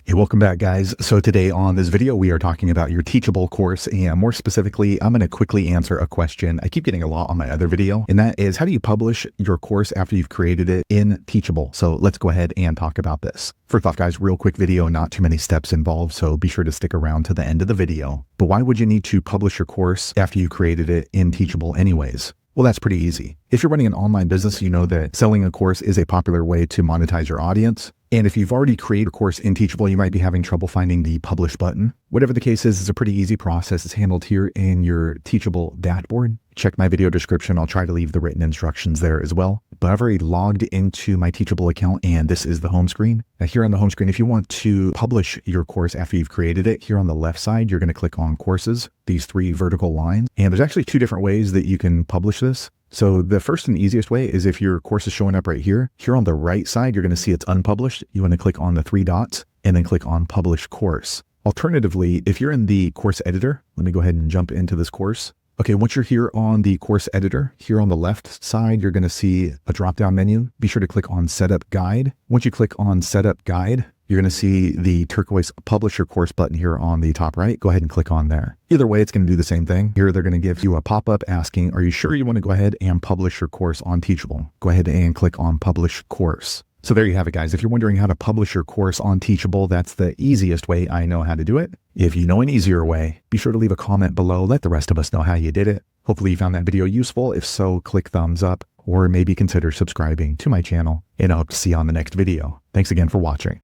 Hey, welcome back, guys. So today on this video, we are talking about your Teachable course, and more specifically, I'm going to quickly answer a question I keep getting a lot on my other video, and that is, how do you publish your course after you've created it in Teachable? So let's go ahead and talk about this. First off, guys, real quick video, not too many steps involved, so be sure to stick around to the end of the video. But why would you need to publish your course after you created it in Teachable anyways? Well, that's pretty easy. If you're running an online business, you know that selling a course is a popular way to monetize your audience. And if you've already created a course in Teachable, you might be having trouble finding the publish button. Whatever the case is, it's a pretty easy process. It's handled here in your Teachable dashboard. Check my video description. I'll try to leave the written instructions there as well. But I've already logged into my Teachable account, and this is the home screen. Now here on the home screen, if you want to publish your course after you've created it, here on the left side, you're going to click on courses, these three vertical lines. And there's actually two different ways that you can publish this. So the first and easiest way is if your course is showing up right here on the right side, you're going to see it's unpublished. You want to click on the three dots and then click on publish course. Alternatively, if you're in the course editor, let me go ahead and jump into this course. Okay, once you're here on the course editor, here on the left side, you're going to see a drop-down menu. Be sure to click on Setup Guide. Once you click on Setup Guide, you're going to see the turquoise Publish Your Course button here on the top right. Go ahead and click on there. Either way, it's going to do the same thing. Here, they're going to give you a pop-up asking, are you sure you want to go ahead and publish your course on Teachable? Go ahead and click on Publish Course. So there you have it, guys. If you're wondering how to publish your course on Teachable, that's the easiest way I know how to do it. If you know an easier way, be sure to leave a comment below. Let the rest of us know how you did it. Hopefully you found that video useful. If so, click thumbs up or maybe consider subscribing to my channel, and I hope to see you on the next video. Thanks again for watching.